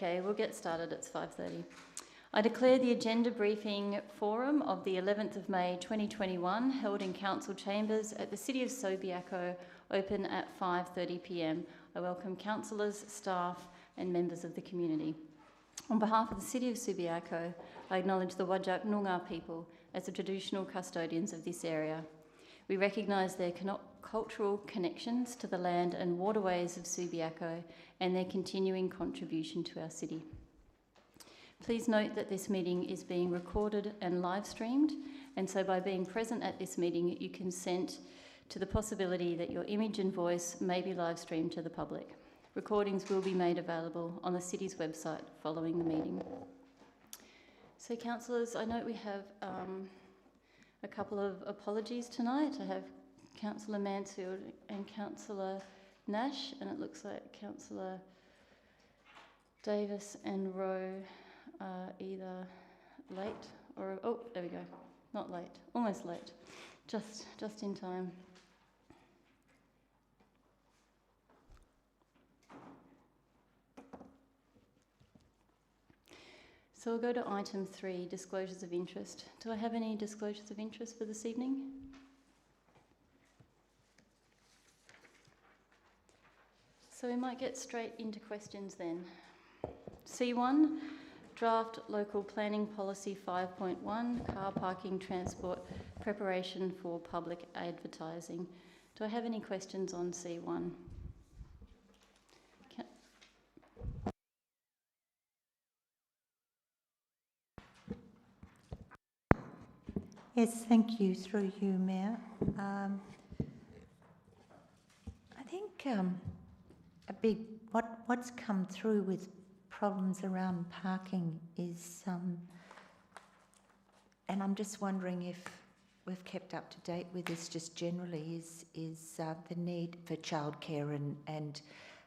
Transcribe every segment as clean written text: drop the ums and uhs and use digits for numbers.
Okay, we'll get started. It's 5:30. I declare the agenda briefing forum of the 11th of May 2021 held in Council Chambers at the City of Subiaco open at 5:30 p.m. I welcome councillors, staff and members of the community. On behalf of the City of Subiaco, I acknowledge the Whadjuk Noongar people as the traditional custodians of this area. We recognise their cultural connections to the land and waterways of Subiaco and their continuing contribution to our city. Please note that this meeting is being recorded and live streamed, and so by being present at this meeting, you consent to the possibility that your image and voice may be live streamed to the public. Recordings will be made available on the City's website following the meeting. So, councillors, I note we have a couple of apologies tonight. I have Councillor Mansfield and Councillor Nash, and it looks like Councillor Davis and Rowe are either late or, oh, there we go, not late, almost late, just in time. So we'll go to item 3, disclosures of interest. Do I have any disclosures of interest for this evening? So we might get straight into questions then. C1, Draft Local Planning Policy 5.1, Car Parking Transport Preparation for Public Advertising. Do I have any questions on C1? Yes, thank you. Through you, Mayor. I think what's come through with problems around parking is, and I'm just wondering if we've kept up to date with this just generally, is the need for childcare and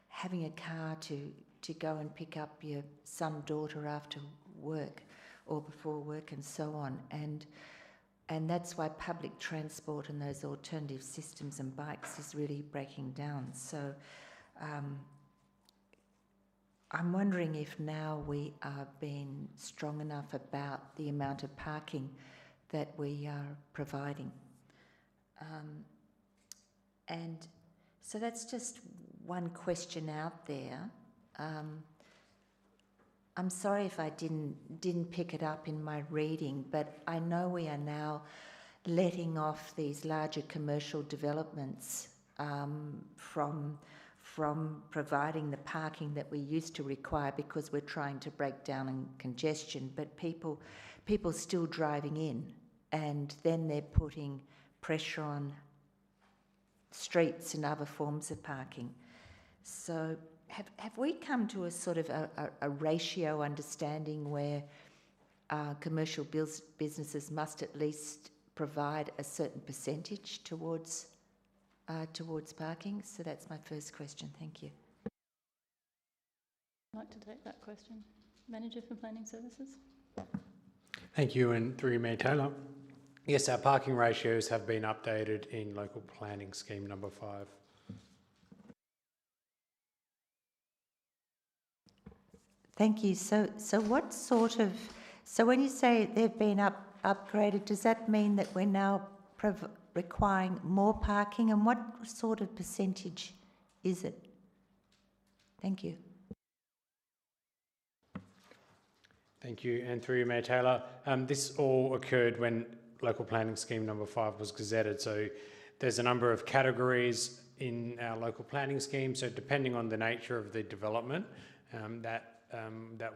having a car to go and pick up your son, daughter after work or before work and so on. And that's why public transport and those alternative systems and bikes is really breaking down. So I'm wondering if now we are being strong enough about the amount of parking that we are providing. And so that's just one question out there. I'm sorry if I didn't pick it up in my reading, but I know we are now letting off these larger commercial developments from providing the parking that we used to require because we're trying to break down in congestion, but people still driving in, and then they're putting pressure on streets and other forms of parking. So have we come to a sort of a ratio understanding where commercial businesses must at least provide a certain percentage towards parking? So that's my first question. Thank you. I'd like to take that question. Manager for Planning Services. Thank you, and through you, Mayor Taylor. Yes, our parking ratios have been updated in Local Planning Scheme number 5. Thank you. So what sort of, so when you say they've been upgraded, does that mean that we're now requiring more parking, and what sort of percentage is it? Thank you. Thank you, and through you, Mayor Taylor. This all occurred when Local Planning Scheme number 5 was gazetted. So there's a number of categories in our local planning scheme. So depending on the nature of the development, that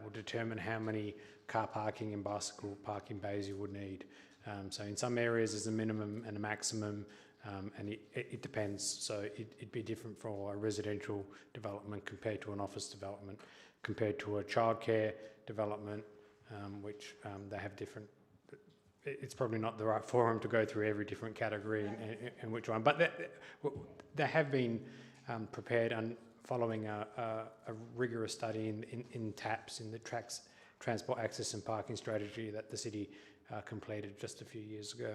will determine how many car parking and bicycle parking bays you would need. So in some areas there's a minimum and a maximum, and it depends. So it'd be different for a residential development compared to an office development, compared to a childcare development, which they have different. It's probably not the right forum to go through every different category and which one, but they have been prepared and following a rigorous study in TAPS, in the Transport Access and Parking Strategy that the City completed just a few years ago.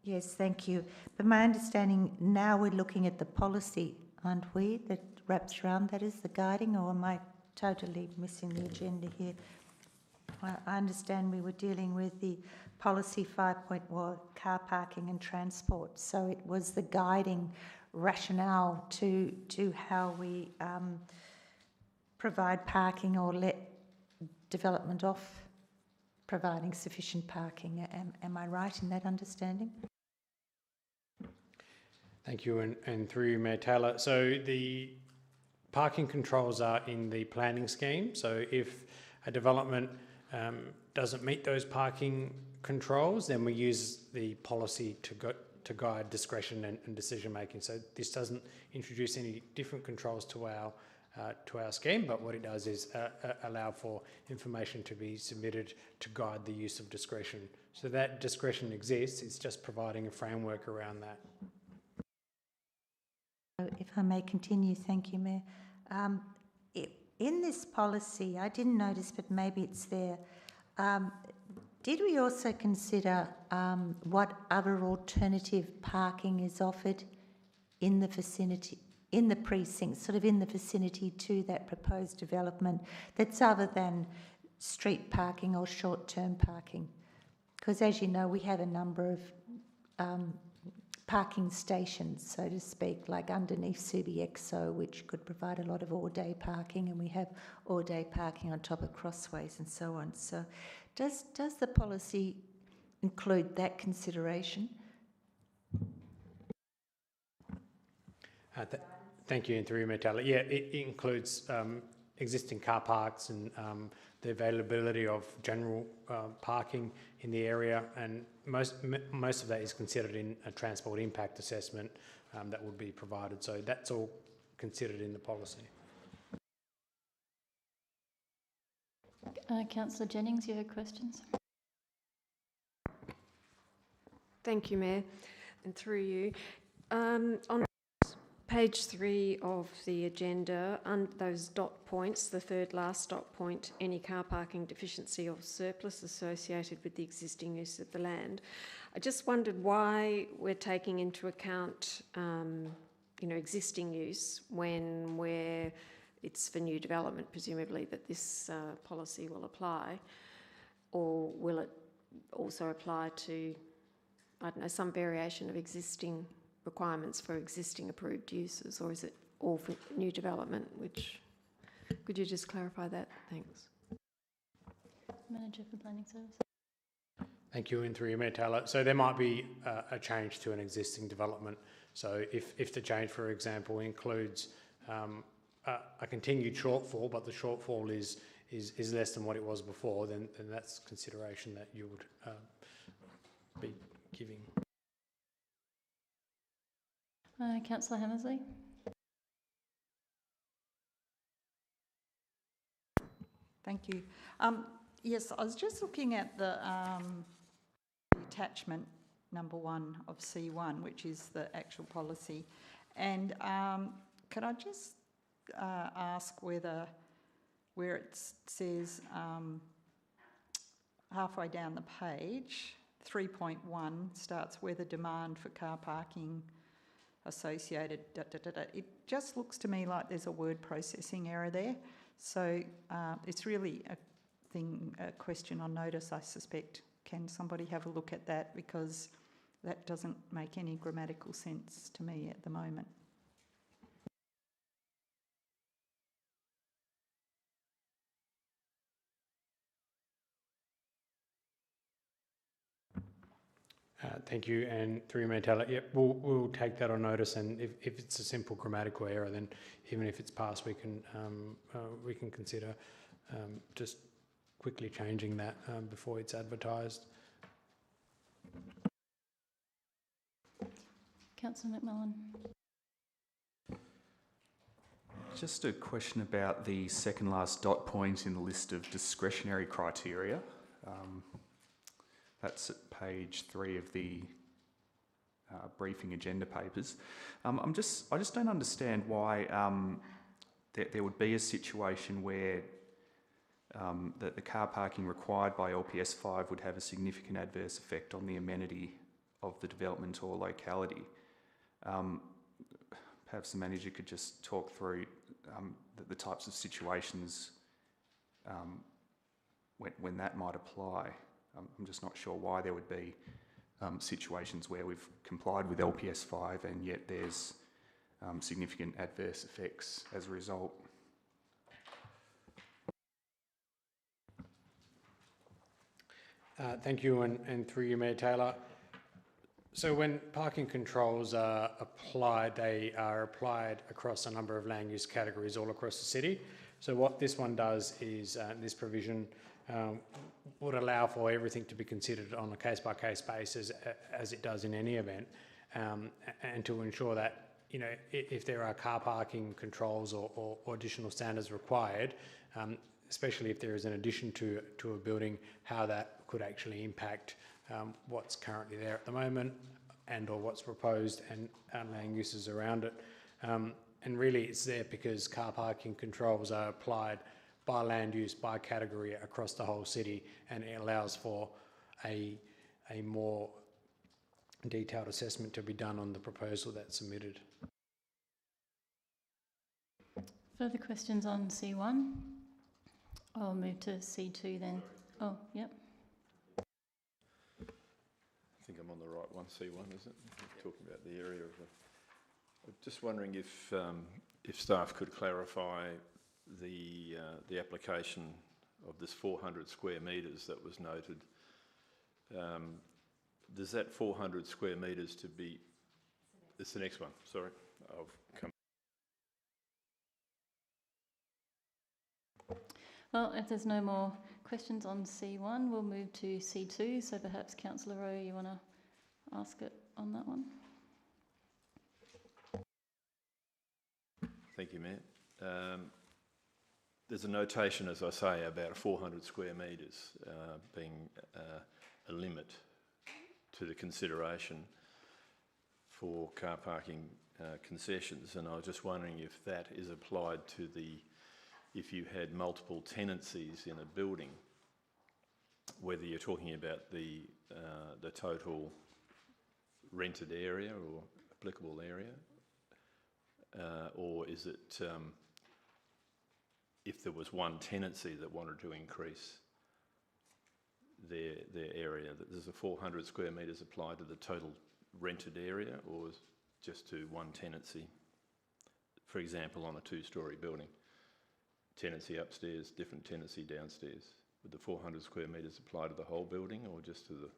Yes, thank you. But my understanding now we're looking at the policy, aren't we, that wraps around that is the guiding, or am I totally missing the agenda here. I understand we were dealing with the policy 5.1 car parking and transport, so it was the guiding rationale to how we provide parking or let development off providing sufficient parking. Am I right in that understanding? Thank you, and through you, Mayor Taylor. So the parking controls are in the planning scheme. So if a development doesn't meet those parking controls, then we use the policy to guide discretion and decision making. So this doesn't introduce any different controls to our scheme, but what it does is allow for information to be submitted to guide the use of discretion. So that discretion exists, it's just providing a framework around that. If I may continue, thank you, Mayor. In this policy, I didn't notice, but maybe it's there, did we also consider what other alternative parking is offered in the vicinity, in the precinct, sort of in the vicinity to that proposed development, that's other than street parking or short-term parking? Because as you know, we have a number of parking stations, so to speak, like underneath Subiaco, which could provide a lot of all-day parking, and we have all-day parking on top of crossways and so on. So does the policy include that consideration? Thank you, and through you, Mayor Taylor. Yeah, it includes existing car parks and the availability of general parking in the area, and most of that is considered in a transport impact assessment that would be provided. So that's all considered in the policy. Councillor Jennings, you had questions? Thank you, Mayor, and through you. On page 3 of the agenda, those dot points, the third last dot point, any car parking deficiency or surplus associated with the existing use of the land. I just wondered why we're taking into account, existing use when it's for new development, presumably, that this policy will apply, or will it also apply to, I don't know, some variation of existing requirements for existing approved uses, or is it all for new development? Could you just clarify that? Thanks. Manager for Planning Service. Thank you, and through you, Mayor Taylor. So there might be a change to an existing development. So if the change, for example, includes a continued shortfall, but the shortfall is less than what it was before, then that's consideration that you would be giving. Councillor Hammersley. Thank you. Yes, I was just looking at the attachment number 1 of C1, which is the actual policy. And could I just ask where it says halfway down the page, 3.1 starts where the demand for car parking associated, it just looks to me like there's a word processing error there. So it's really a question on notice, I suspect. Can somebody have a look at that, because that doesn't make any grammatical sense to me at the moment. Thank you, and through you, Mayor Taylor. Yep, we'll take that on notice, and if it's a simple grammatical error, then even if it's passed, we can consider just quickly changing that before it's advertised. Councillor McMullen. Just a question about the second last dot point in the list of discretionary criteria. That's at page 3 of the briefing agenda papers. I just don't understand why there would be a situation where the car parking required by LPS 5 would have a significant adverse effect on the amenity of the development or locality. Perhaps the manager could just talk through the types of situations when that might apply. I'm just not sure why there would be situations where we've complied with LPS 5 and yet there's significant adverse effects as a result. Thank you, and through you, Mayor Taylor. So when parking controls are applied, they are applied across a number of land use categories all across the city. So what this one does is, this provision would allow for everything to be considered on a case-by-case basis, as it does in any event, and to ensure that, you know, if there are car parking controls or additional standards required, especially if there is an addition to a building, how that could actually impact what's currently there at the moment and or what's proposed and land uses around it. And really it's there because car parking controls are applied by land use, by category across the whole city, and it allows for a more detailed assessment to be done on the proposal that's submitted. Further questions on C1? I'll move to C2 then. Oh, yep. I think I'm on the right one, C1, is it? Talking about the area of the... I'm just wondering if staff could clarify the application of this 400 square metres that was noted. Does that 400 square metres to be... It's the next one, sorry. I've come... Well, if there's no more questions on C1, we'll move to C2. So perhaps Councillor Rowe, you want to ask it on that one? Thank you, Mayor. There's a notation, as I say, about 400 square metres being a limit to the consideration for car parking concessions, and I was just wondering if that is applied to if you had multiple tenancies in a building, whether you're talking about the total rented area or applicable area, or is it if there was one tenancy that wanted to increase their area, that there's a 400 square metres applied to the total rented area, or just to one tenancy? For example, on a two-storey building, tenancy upstairs, different tenancy downstairs. Would the 400 square metres apply to the whole building or just to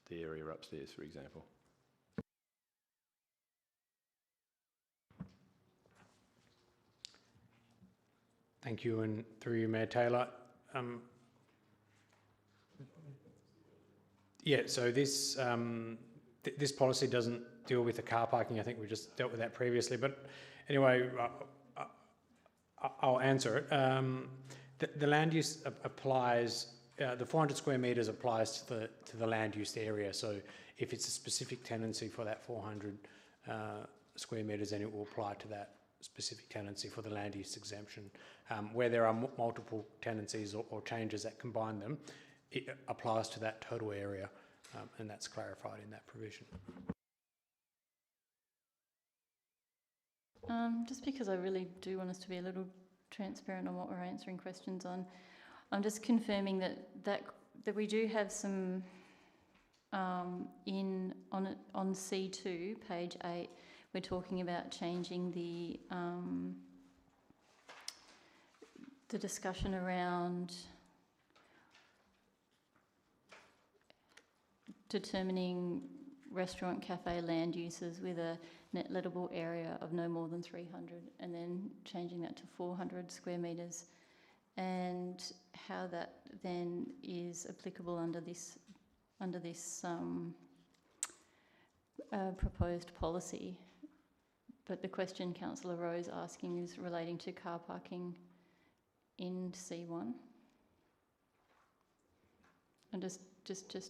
the area upstairs, for example? Thank you, and through you, Mayor Taylor. Yeah, so this this policy doesn't deal with the car parking. I think we just dealt with that previously. But anyway, I'll answer it. The land use applies. The 400 square metres applies to the land use area. So if it's a specific tenancy for that 400 square metres, then it will apply to that specific tenancy for the land use exemption. Where there are multiple tenancies or changes that combine them, it applies to that total area, and that's clarified in that provision. Just because I really do want us to be a little transparent on what we're answering questions on, I'm just confirming that we do have some on C2, page 8, we're talking about changing the discussion around determining restaurant cafe land uses with a net lettable area of no more than 300, and then changing that to 400 square metres, and how that then is applicable under this proposed policy. But the question Councillor Rowe is asking is relating to car parking in C1. I'm just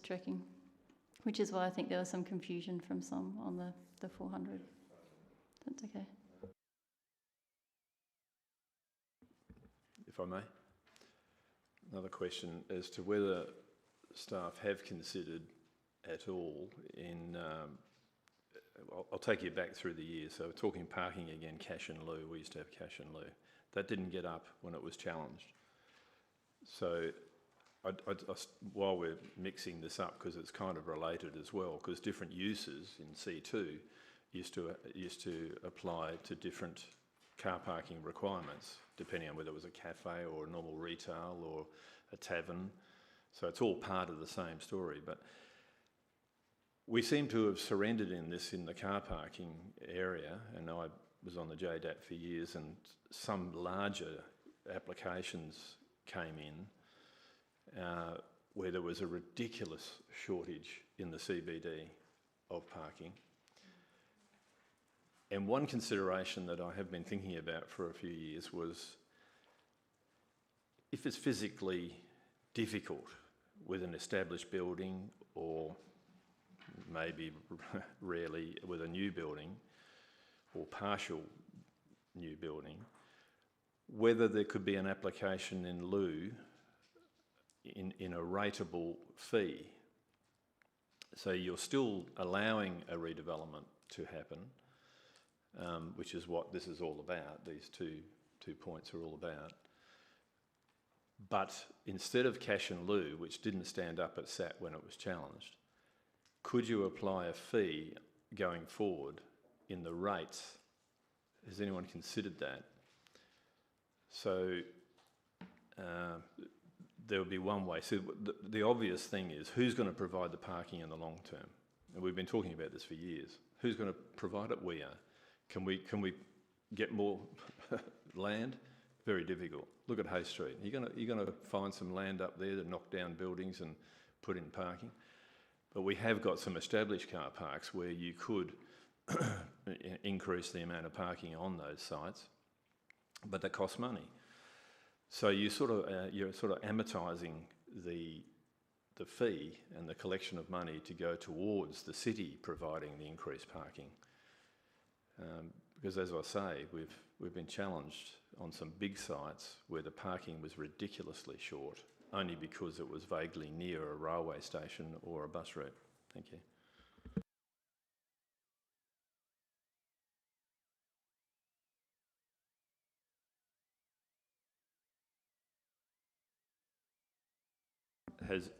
checking, which is why I think there was some confusion from some on the 400. That's okay. If I may, another question as to whether staff have considered at all in, I'll take you back through the years. So we're talking parking again, cash in lieu. We used to have cash in lieu. That didn't get up when it was challenged. So while we're mixing this up, because it's kind of related as well, because different uses in C2 used to apply to different car parking requirements, depending on whether it was a cafe or a normal retail or a tavern. So it's all part of the same story. But we seem to have surrendered in the car parking area, and I was on the JDAT for years, and some larger applications came in where there was a ridiculous shortage in the CBD of parking. And one consideration that I have been thinking about for a few years was, if it's physically difficult with an established building, or maybe rarely with a new building or partial new building, whether there could be an application in lieu in a rateable fee. So you're still allowing a redevelopment to happen, which is what this is all about, these two points are all about. But instead of cash in lieu, which didn't stand up at SAT when it was challenged, could you apply a fee going forward in the rates? Has anyone considered that? So there would be one way. So the obvious thing is, who's going to provide the parking in the long term? And we've been talking about this for years. Who's going to provide it? We are. Can we get more land? Very difficult. Look at Hay Street. You're going to find some land up there to knock down buildings and put in parking. But we have got some established car parks where you could increase the amount of parking on those sites, but that costs money. So you're sort of amortising the fee and the collection of money to go towards the city providing the increased parking. Because as I say, we've been challenged on some big sites where the parking was ridiculously short, only because it was vaguely near a railway station or a bus route. Thank you.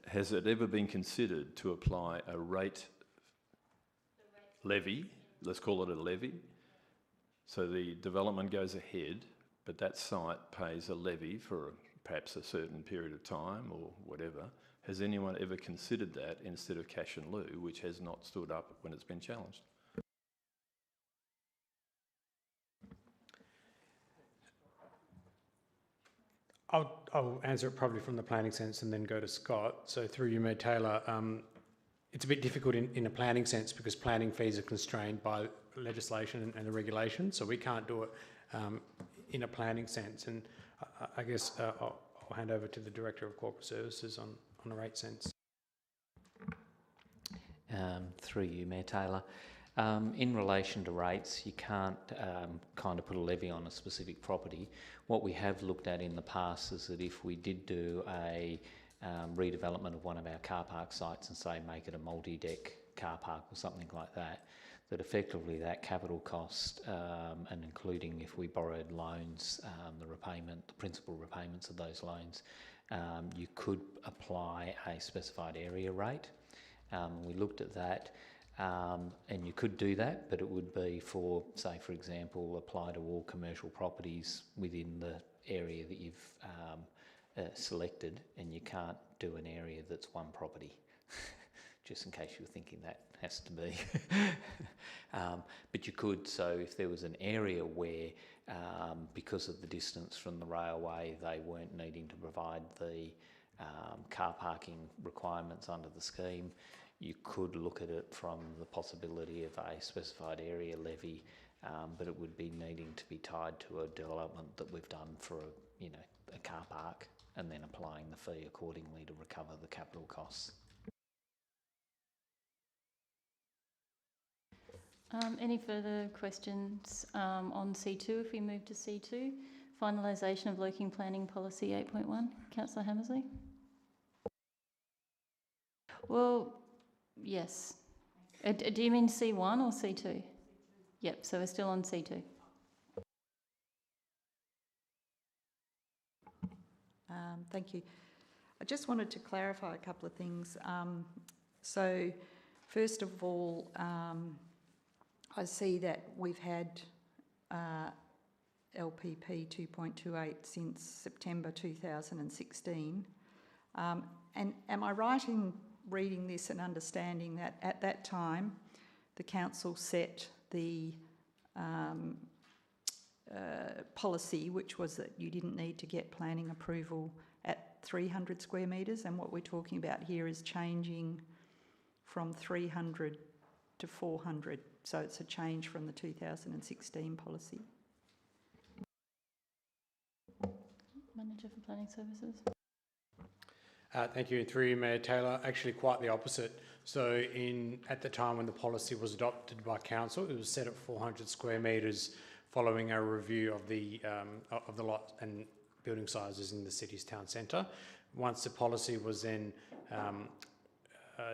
Has it ever been considered to apply a rate levy? Let's call it a levy. So the development goes ahead, but that site pays a levy for perhaps a certain period of time or whatever. Has anyone ever considered that instead of cash in lieu, which has not stood up when it's been challenged? I'll answer it probably from the planning sense and then go to Scott. So through you, Mayor Taylor, it's a bit difficult in a planning sense because planning fees are constrained by legislation and the regulations, so we can't do it in a planning sense. And I guess I'll hand over to the Director of Corporate Services on a rate sense. Through you, Mayor Taylor. In relation to rates, you can't kind of put a levy on a specific property. What we have looked at in the past is that if we did do a redevelopment of one of our car park sites and say make it a multi-deck car park or something like that, that effectively that capital cost and including if we borrowed loans, the principal repayments of those loans, you could apply a specified area rate. We looked at that. And you could do that, but it would be for, say, for example, apply to all commercial properties within the area that you've selected, and you can't do an area that's one property, just in case you were thinking that has to be. But you could, so if there was an area where, because of the distance from the railway, they weren't needing to provide the car parking requirements under the scheme, you could look at it from the possibility of a specified area levy, but it would be needing to be tied to a development that we've done for a car park, and then applying the fee accordingly to recover the capital costs. Any further questions on C2 if we move to C2? Finalisation of Local Planning Policy 8.1. Councillor Hammersley? Well, yes. Do you mean C1 or C2? Yep, so we're still on C2. Thank you. I just wanted to clarify a couple of things. So, first of all, I see that we've had LPP 2.28 since September 2016. And am I right in reading this and understanding that at that time the council set the policy, which was that you didn't need to get planning approval at 300 square metres, and what we're talking about here is changing from 300 to 400, so it's a change from the 2016 policy. Manager for Planning Services. Thank you. Through you, Mayor Taylor. Actually, quite the opposite. So, at the time when the policy was adopted by council, it was set at 400 square metres, following a review of the lot and building sizes in the city's town centre. Once the policy was then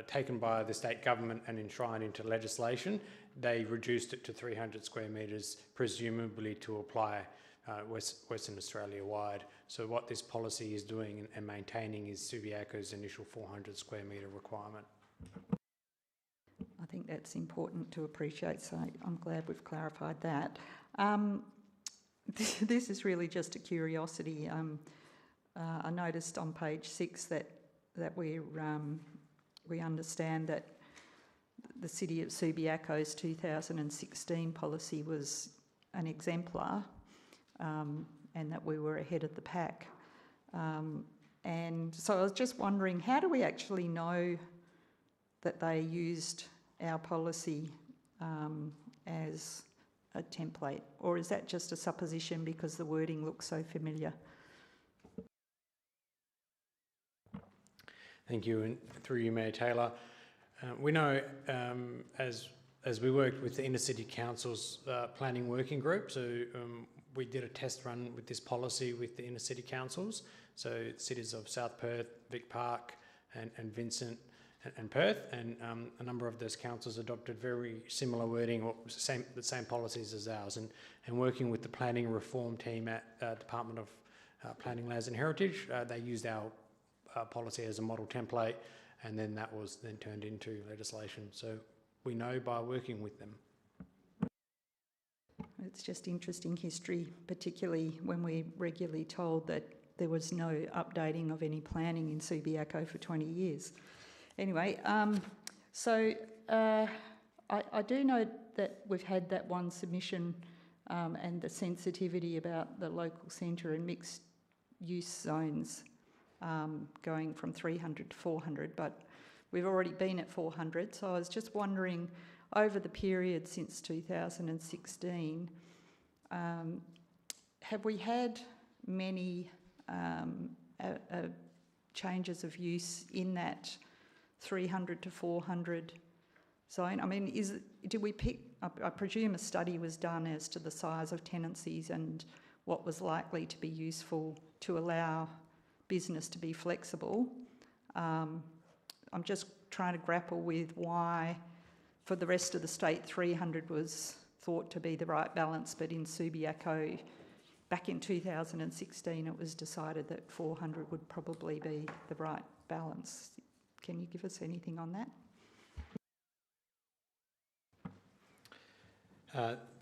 taken by the state government and enshrined into legislation, they reduced it to 300 square metres, presumably to apply Western Australia wide. So what this policy is doing and maintaining is Subiaco's initial 400 square metre requirement. I think that's important to appreciate, so I'm glad we've clarified that. This is really just a curiosity. I noticed on page 6 that we understand that the City of Subiaco's 2016 policy was an exemplar, and that we were ahead of the pack. And so I was just wondering, how do we actually know that they used our policy as a template? Or is that just a supposition because the wording looks so familiar? Thank you, and through you, Mayor Taylor. We know as we worked with the Inner City Council's planning working group, so we did a test run with this policy with the Inner City Councils, so cities of South Perth, Vic Park and Vincent and Perth, and a number of those councils adopted very similar wording or the same policies as ours, and working with the planning reform team at Department of Planning, Lands and Heritage, they used our policy as a model template, and then that was then turned into legislation. So we know by working with them. It's just interesting history, particularly when we're regularly told that there was no updating of any planning in Subiaco for 20 years. Anyway, I do know that we've had that one submission and the sensitivity about the local centre and mixed use zones going from 300 to 400, but we've already been at 400, so I was just wondering, over the period since 2016, have we had many changes of use in that 300 to 400 zone? I mean, did we pick, I presume a study was done as to the size of tenancies and what was likely to be useful to allow business to be flexible. I'm just trying to grapple with why, for the rest of the state, 300 was thought to be the right balance, but in Subiaco, back in 2016, it was decided that 400 would probably be the right balance. Can you give us anything on that?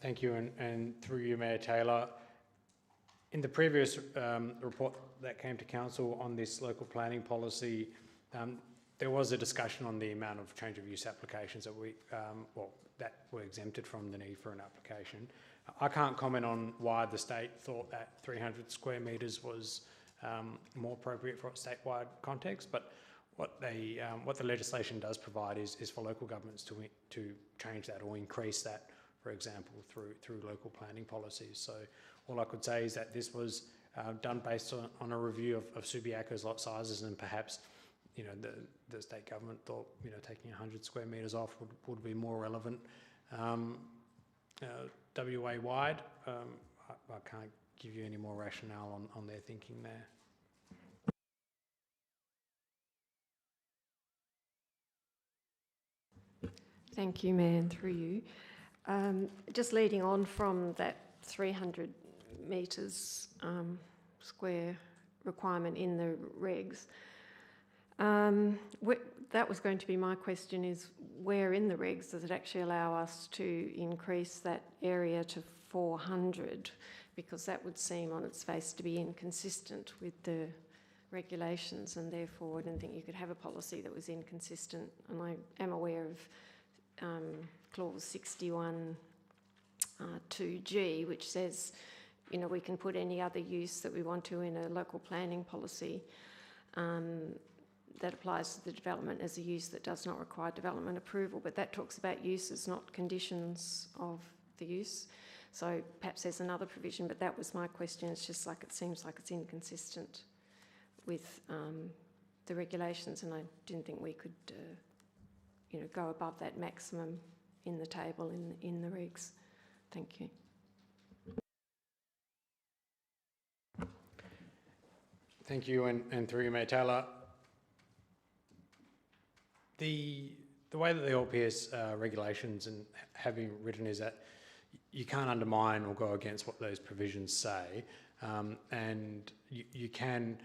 Thank you, and through you, Mayor Taylor. In the previous report that came to council on this local planning policy, there was a discussion on the amount of change of use applications that that were exempted from the need for an application. I can't comment on why the state thought that 300 square metres was more appropriate for a statewide context, but what the legislation does provide is for local governments to change that or increase that, for example, through local planning policies. So all I could say is that this was done based on a review of Subiaco's lot sizes, and perhaps the state government thought taking 100 square metres off would be more relevant. WA wide, I can't give you any more rationale on their thinking there. Thank you, Mayor, and through you. Just leading on from that 300 metres square requirement in the regs. That was going to be my question, is where in the regs does it actually allow us to increase that area to 400? Because that would seem on its face to be inconsistent with the regulations, and therefore I didn't think you could have a policy that was inconsistent. And I am aware of clause 61 2G, which says, you know, we can put any other use that we want to in a local planning policy that applies to the development as a use that does not require development approval. But that talks about uses, not conditions of the use. So perhaps there's another provision, but that was my question. It's just like it seems like it's inconsistent with the regulations, and I didn't think we could, you know, go above that maximum in the table in the regs. Thank you. Thank you, and through you, Mayor Taylor. The way that the LPS regulations and have been written is that you can't undermine or go against what those provisions say, and you can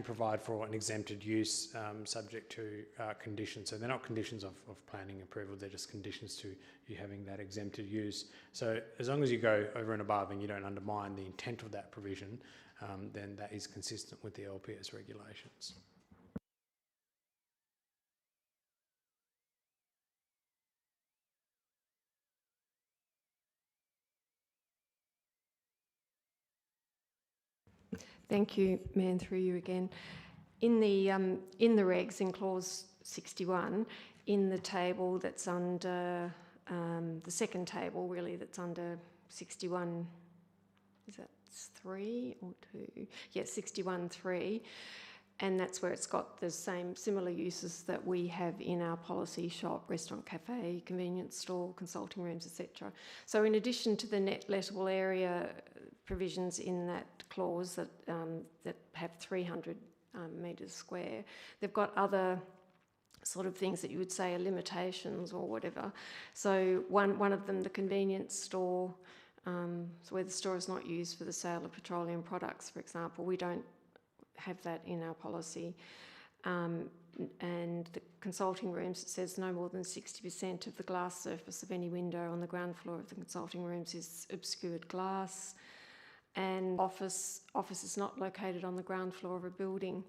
provide for an exempted use subject to conditions. So they're not conditions of planning approval, they're just conditions to you having that exempted use. So as long as you go over and above and you don't undermine the intent of that provision, then that is consistent with the LPS regulations. Thank you, Mayor, and through you again. In the regs, in clause 61, in the table that's under the second table, really, that's under 61, is that 3 or 2? Yeah, 61.3, and that's where it's got the same similar uses that we have in our policy: shop, restaurant, cafe, convenience store, consulting rooms, etc. So in addition to the net lettable area provisions in that clause that have 300 metres square, they've got other sort of things that you would say are limitations or whatever. So one of them, the convenience store, so where the store is not used for the sale of petroleum products, for example, we don't have that in our policy. And the consulting rooms, it says no more than 60% of the glass surface of any window on the ground floor of the consulting rooms is obscured glass. And office is not located on the ground floor of a building.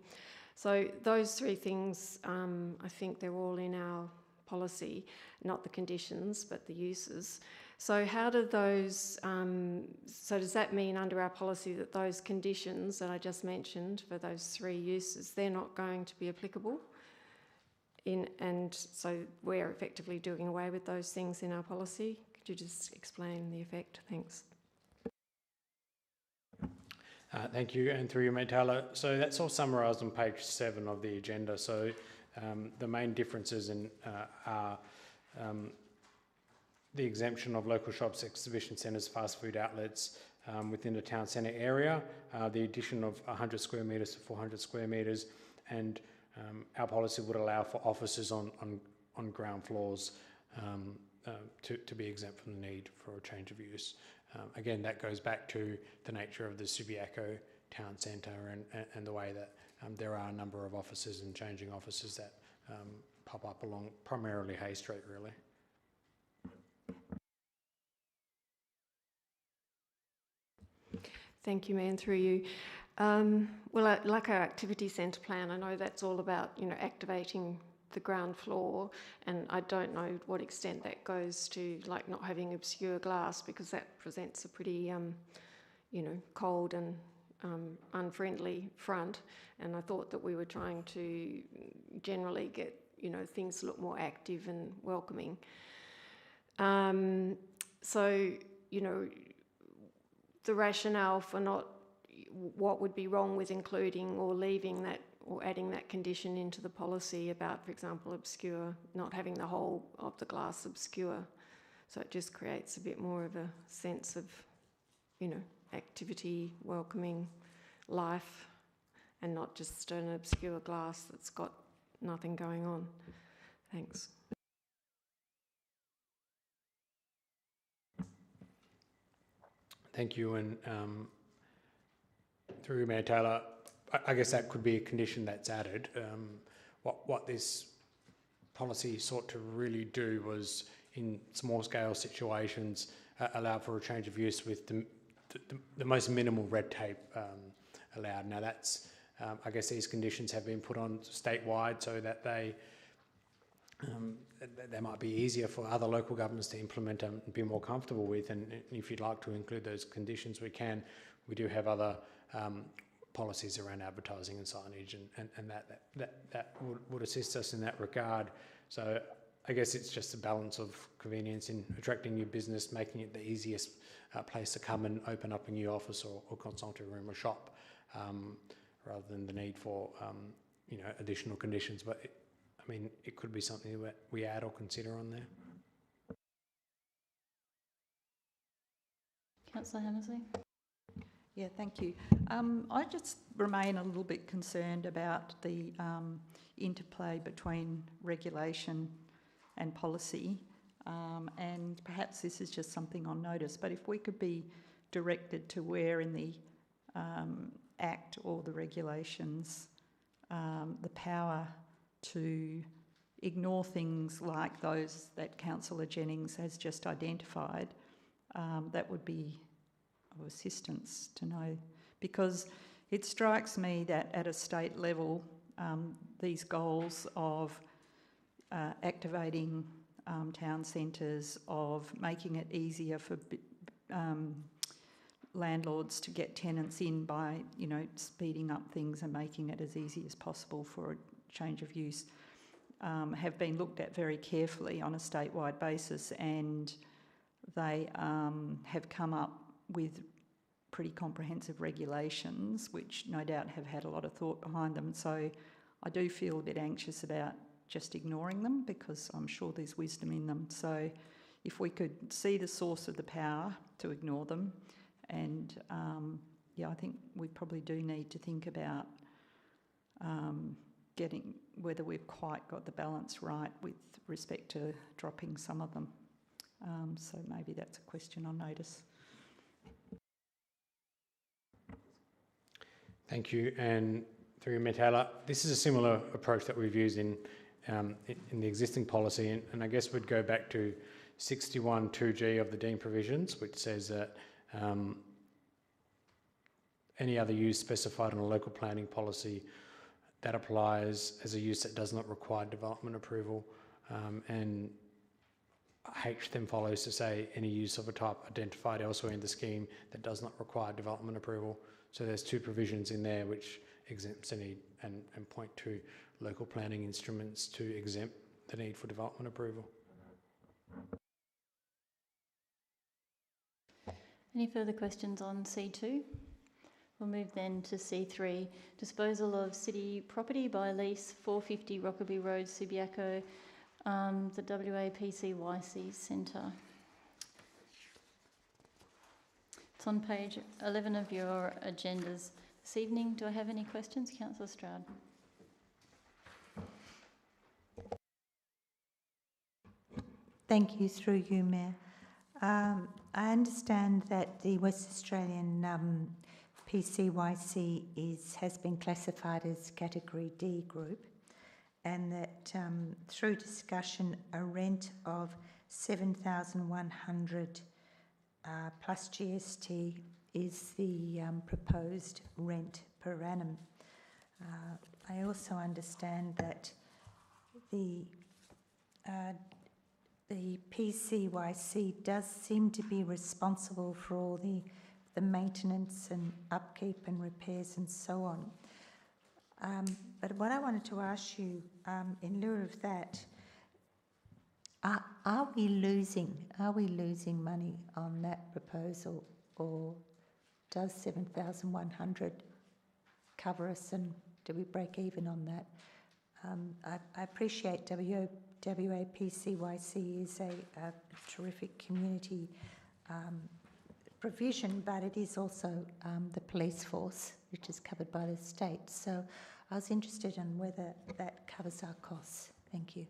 So those three things, I think they're all in our policy, not the conditions, but the uses. So how do those, so does that mean under our policy that those conditions that I just mentioned for those three uses, they're not going to be applicable? And so we're effectively doing away with those things in our policy? Could you just explain the effect? Thanks. Thank you, and through you, Mayor Taylor. So that's all summarised on page 7 of the agenda. So the main differences are the exemption of local shops, exhibition centres, fast food outlets within the town centre area, the addition of 100 square metres to 400 square metres, and our policy would allow for offices on ground floors to be exempt from the need for a change of use. Again, that goes back to the nature of the Subiaco town centre and the way that there are a number of offices and changing offices that pop up along primarily Hay Street, really. Thank you, Mayor, and through you. Well, like our activity centre plan, I know that's all about, you know, activating the ground floor, and I don't know what extent that goes to like not having obscure glass, because that presents a pretty, you know, cold and unfriendly front. And I thought that we were trying to generally get, you know, things to look more active and welcoming. So, you know, the rationale for not, what would be wrong with including or leaving that or adding that condition into the policy about, for example, obscure, not having the whole of the glass obscure. So it just creates a bit more of a sense of, you know, activity, welcoming life, and not just an obscure glass that's got nothing going on. Thanks. Thank you, and Through Mayor Taylor, I guess that could be a condition that's added. What this policy sought to really do was, in small scale situations, allow for a change of use with the most minimal red tape allowed. Now that's, I guess these conditions have been put on statewide so that they might be easier for other local governments to implement and be more comfortable with. And if you'd like to include those conditions, we can. We do have other policies around advertising and signage, and that would assist us in that regard. So I guess it's just a balance of convenience in attracting new business, making it the easiest place to come and open up a new office or consulting room or shop, rather than the need for additional conditions. But it could be something that we add or consider on there. Councillor Hammersley. Yeah, thank you. I just remain a little bit concerned about the interplay between regulation and policy, and perhaps this is just something on notice, but if we could be directed to where in the Act or the regulations the power to ignore things like those that Councillor Jennings has just identified, that would be of assistance to know, because it strikes me that at a state level these goals of activating town centres, of making it easier for landlords to get tenants in by speeding up things and making it as easy as possible for a change of use, have been looked at very carefully on a statewide basis, and they have come up with pretty comprehensive regulations, which no doubt have had a lot of thought behind them. So I do feel a bit anxious about just ignoring them, because I'm sure there's wisdom in them. So if we could see the source of the power to ignore them, and I think we probably do need to think about getting whether we've quite got the balance right with respect to dropping some of them. So maybe that's a question on notice. Thank you. And through Mayor Taylor, this is a similar approach that we've used in the existing policy, and I guess we'd go back to 61(2)(g) of the Dean provisions, which says that any other use specified in a local planning policy that applies as a use that does not require development approval, and H then follows to say any use of a type identified elsewhere in the scheme that does not require development approval. So there's two provisions in there which exempts any and point to local planning instruments to exempt the need for development approval. Any further questions on C2? We'll move then to C3, disposal of city property by lease, 450 Rockerby Road, Subiaco, the WAPCYC Centre. It's on page 11 of your agendas this evening. Do I have any questions? Councillor Stroud. Thank you, through you, Mayor. I understand that the West Australian PCYC has been classified as Category D group, and that through discussion a rent of 7,100 plus GST is the proposed rent per annum. I also understand that the PCYC does seem to be responsible for all the maintenance and upkeep and repairs and so on. But what I wanted to ask you, in lieu of that, are we losing money on that proposal, or does 7,100 cover us, and do we break even on that? I appreciate WAPCYC is a terrific community provision, but it is also the police force, which is covered by the state. So I was interested in whether that covers our costs. Thank you.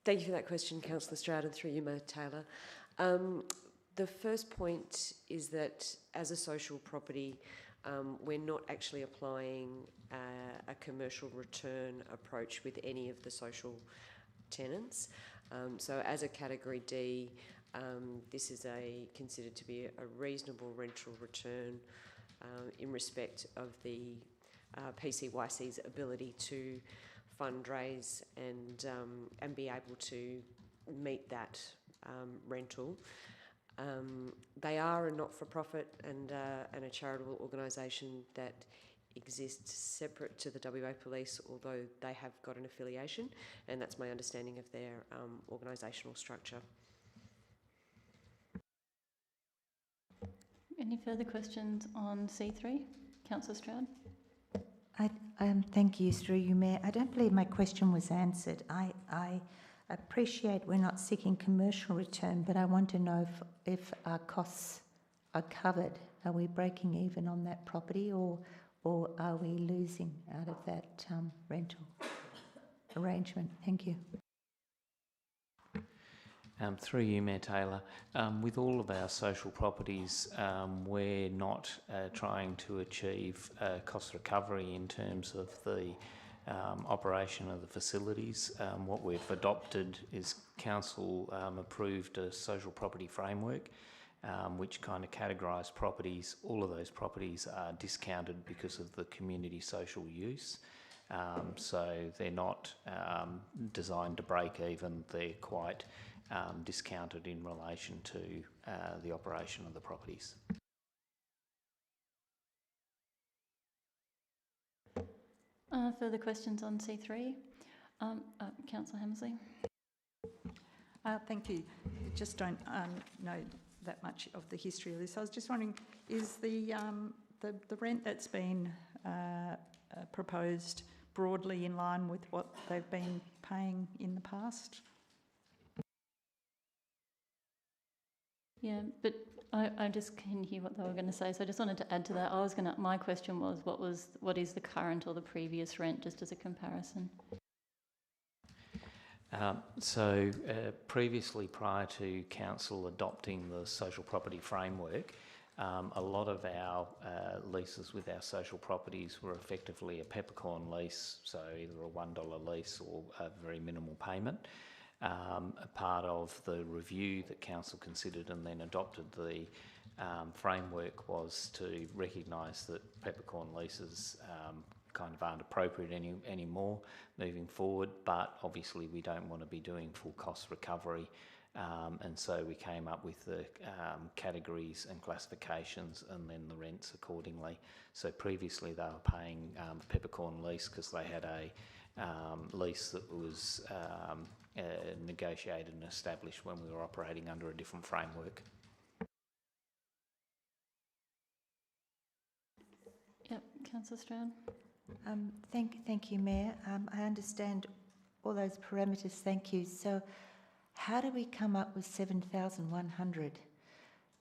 Thank you for that question, Councillor Stroud, and through you, Mayor Taylor. The first point is that as a social property, we're not actually applying a commercial return approach with any of the social tenants. So as a Category D, this is considered to be a reasonable rental return in respect of the PCYC's ability to fundraise and be able to meet that rental. They are a not-for-profit and a charitable organisation that exists separate to the WA Police, although they have got an affiliation, and that's my understanding of their organisational structure. Any further questions on C3? Councillor Stroud? Thank you, through you, Mayor. I don't believe my question was answered. I appreciate we're not seeking commercial return, but I want to know if our costs are covered. Are we breaking even on that property, or are we losing out of that rental arrangement? Thank you. Through you, Mayor Taylor, with all of our social properties, we're not trying to achieve cost recovery in terms of the operation of the facilities. What we've adopted is council approved a social property framework which kind of categorise properties. All of those properties are discounted because of the community social use. So they're not designed to break even, they're quite discounted in relation to the operation of the properties. Further questions on C3? Councillor Hammersley? Thank you. Just don't know that much of the history of this. I was just wondering, is the rent that's been proposed broadly in line with what they've been paying in the past? Yeah, but I just couldn't hear what they were going to say, so I just wanted to add to that. My question was, what is the current or the previous rent, just as a comparison? Previously, prior to council adopting the social property framework, a lot of our leases with our social properties were effectively a peppercorn lease, so either a $1 lease or a very minimal payment. A part of the review that council considered and then adopted the framework was to recognise that peppercorn leases kind of aren't appropriate anymore moving forward, but obviously we don't want to be doing full cost recovery, and so we came up with the categories and classifications and then the rents accordingly. So previously they were paying peppercorn lease because they had a lease that was negotiated and established when we were operating under a different framework. Yep, Councillor Stroud. Thank you, Mayor. I understand all those parameters. Thank you. So, how do we come up with 7,100?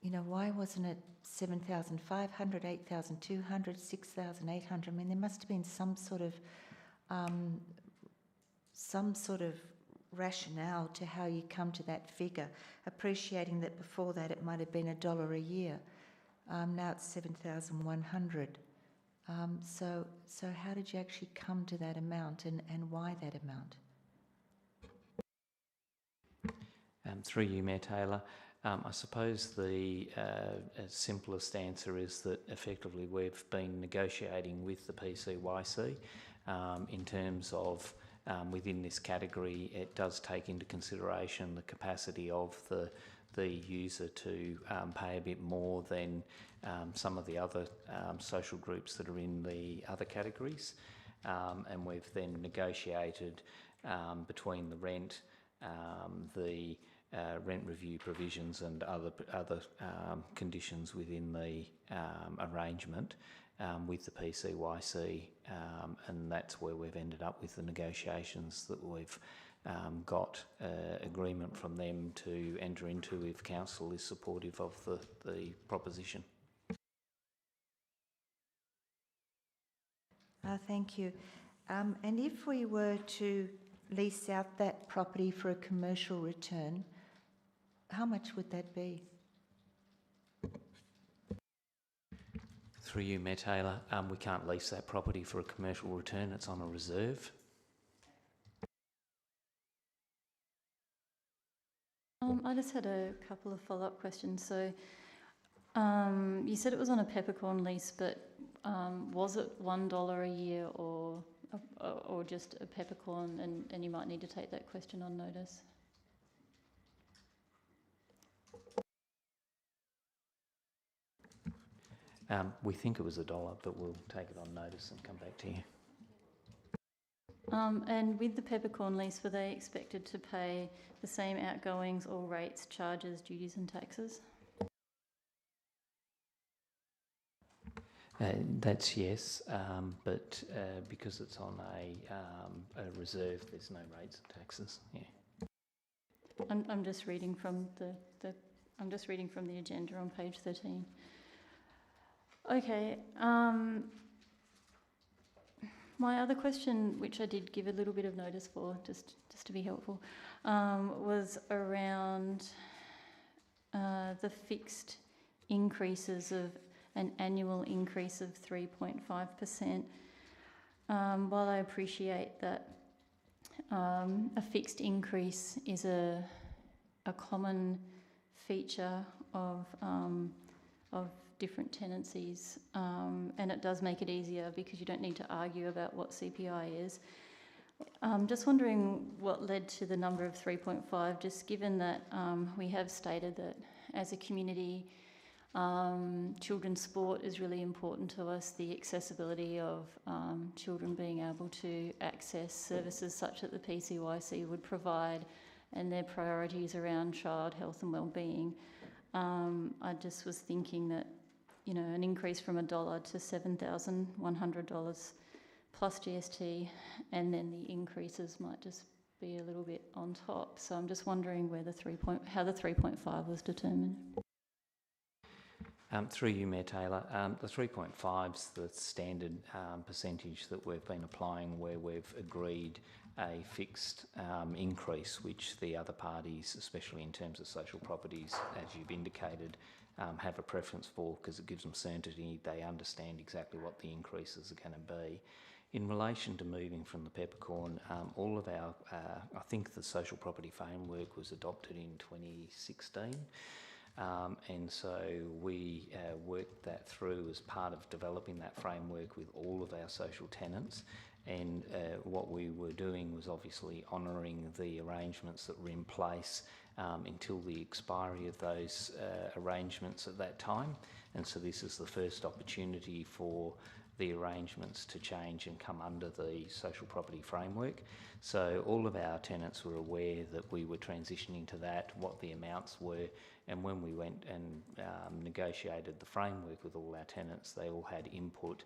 You know, why wasn't it 7,500, 8,200, 6,800? I mean, there must have been some sort of rationale to how you come to that figure, appreciating that before that it might have been $1 a year. Now it's 7,100. So how did you actually come to that amount, and why that amount? Through you, Mayor Taylor, I suppose the simplest answer is that effectively we've been negotiating with the PCYC in terms of within this category. It does take into consideration the capacity of the user to pay a bit more than some of the other social groups that are in the other categories, and we've then negotiated between the rent, the rent review provisions and other conditions within the arrangement with the PCYC, and that's where we've ended up with the negotiations that we've got agreement from them to enter into if council is supportive of the proposition. Thank you. And if we were to lease out that property for a commercial return, how much would that be? Through you, Mayor Taylor, we can't lease that property for a commercial return. It's on a reserve. I just had a couple of follow-up questions. So you said it was on a peppercorn lease, but was it $1 a year or just a peppercorn? And you might need to take that question on notice. We think it was $1, but we'll take it on notice and come back to you. And with the peppercorn lease, were they expected to pay the same outgoings or rates, charges, duties and taxes? That's yes, but because it's on a reserve, there's no rates and taxes. Yeah. I'm just reading from the agenda on page 13. Okay. My other question, which I did give a little bit of notice for, just to be helpful, was around the fixed increases of an annual increase of 3.5%. While I appreciate that a fixed increase is a common feature of different tenancies, and it does make it easier because you don't need to argue about what CPI is. Just wondering what led to the number of 3.5, just given that we have stated that as a community, children's sport is really important to us, the accessibility of children being able to access services such that the PCYC would provide, and their priorities around child health and wellbeing. I just was thinking that, you know, an increase from $1 to $7,100 plus GST, and then the increases might just be a little bit on top. So I'm just wondering where how the 3.5 was determined. Through you, Mayor Taylor, the 3.5 is the standard percentage that we've been applying, where we've agreed a fixed increase, which the other parties, especially in terms of social properties, as you've indicated, have a preference for, because it gives them certainty. They understand exactly what the increases are going to be. In relation to moving from the peppercorn, all of our, I think the social property framework was adopted in 2016. And so we worked that through as part of developing that framework with all of our social tenants. And what we were doing was obviously honouring the arrangements that were in place until the expiry of those arrangements at that time. And so this is the first opportunity for the arrangements to change and come under the social property framework. So all of our tenants were aware that we were transitioning to that, what the amounts were, and when we went and negotiated the framework with all our tenants, they all had input,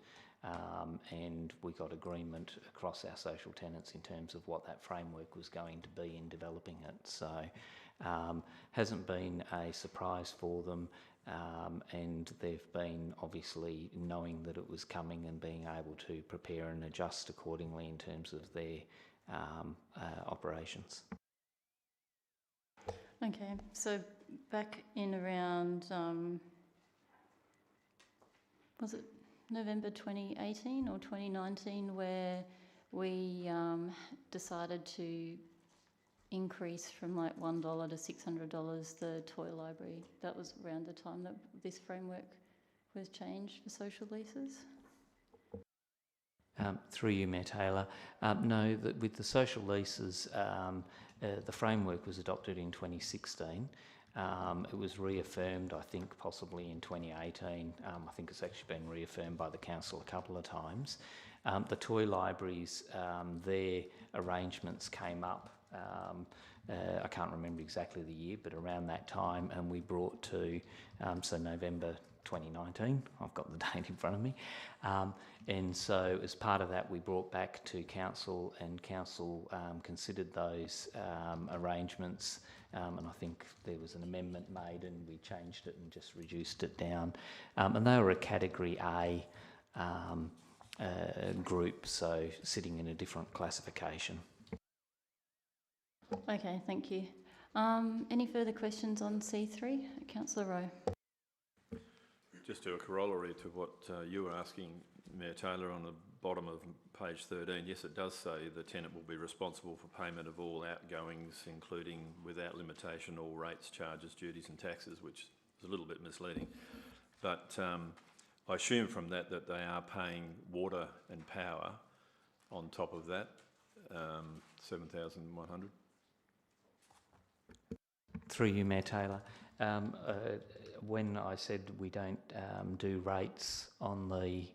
and we got agreement across our social tenants in terms of what that framework was going to be in developing it. So hasn't been a surprise for them. And they've been obviously knowing that it was coming and being able to prepare and adjust accordingly in terms of their operations. Okay, so back in around, was it November 2018 or 2019, where we decided to increase from like $1 to $600 the toy library. That was around the time that this framework was changed for social leases. Through you, Mayor Taylor. No, with the social leases, the framework was adopted in 2016. It was reaffirmed, I think, possibly in 2018. I think it's actually been reaffirmed by the council a couple of times. The toy libraries, their arrangements came up. I can't remember exactly the year, but around that time, and we brought to, so November 2019, I've got the date in front of me, and so as part of that we brought back to council, and council considered those arrangements, and I think there was an amendment made and we changed it and just reduced it down, and they were a category A group, so sitting in a different classification. Okay, thank you. Any further questions on C3? Councillor Rowe. Just to a corollary to what you were asking, Mayor Taylor, on the bottom of page 13, yes, it does say the tenant will be responsible for payment of all outgoings, including without limitation all rates, charges, duties and taxes, which is a little bit misleading. But I assume from that that they are paying water and power on top of that, 7,100. Through you, Mayor Taylor. When I said we don't do rates on the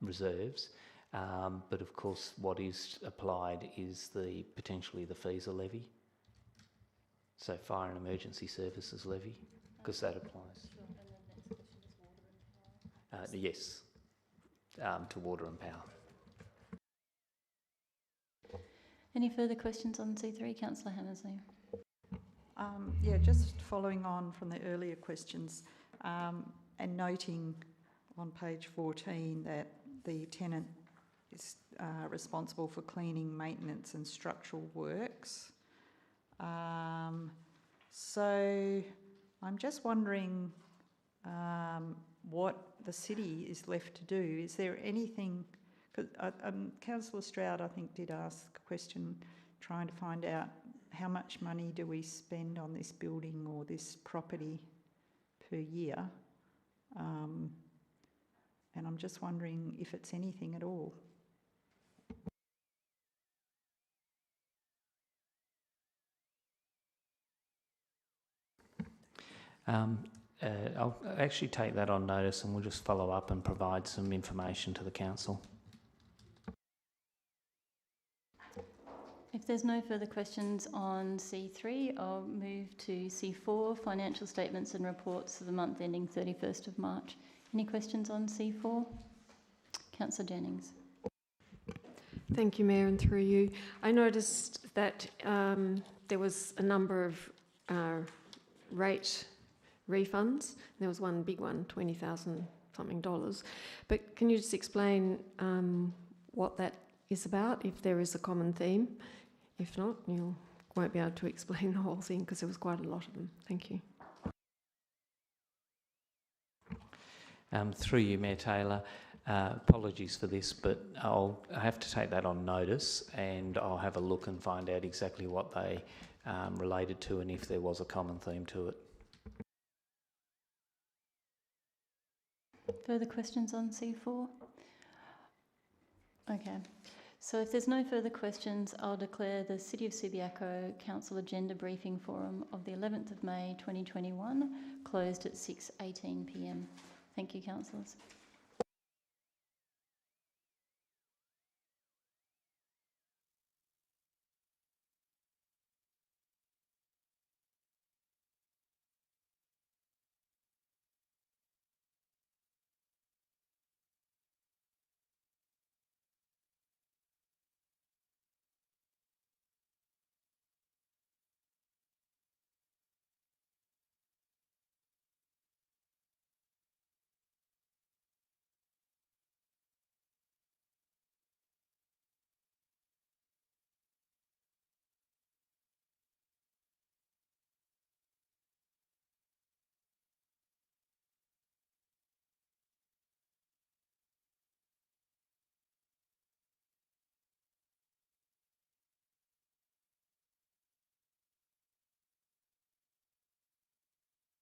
reserves, but of course what is applied is potentially the fees levy. So fire and emergency services levy, because that applies. Sure. And then next question is water and power. Yes, to water and power. Any further questions on C3? Councillor Hammersley. Yeah, just following on from the earlier questions and noting on page 14 that the tenant is responsible for cleaning, maintenance and structural works. So I'm just wondering what the city is left to do. Is there anything, because Councillor Stroud I think did ask a question trying to find out how much money do we spend on this building or this property per year? And I'm just wondering if it's anything at all. I'll actually take that on notice and we'll just follow up and provide some information to the council. If there's no further questions on C3, I'll move to C4, financial statements and reports for the month ending 31st of March. Any questions on C4? Councillor Jennings. Thank you, Mayor, and through you. I noticed that there was a number of rate refunds. There was one big one, $20,000 something. But can you just explain what that is about, if there is a common theme? If not, you won't be able to explain the whole thing because there was quite a lot of them. Thank you. Through you, Mayor Taylor, apologies for this, but I have to take that on notice and I'll have a look and find out exactly what they related to and if there was a common theme to it. Further questions on C4? Okay. So if there's no further questions, I'll declare the City of Subiaco Council Agenda Briefing Forum of the 11th of May 2021 closed at 6:18 p.m. Thank you, councillors.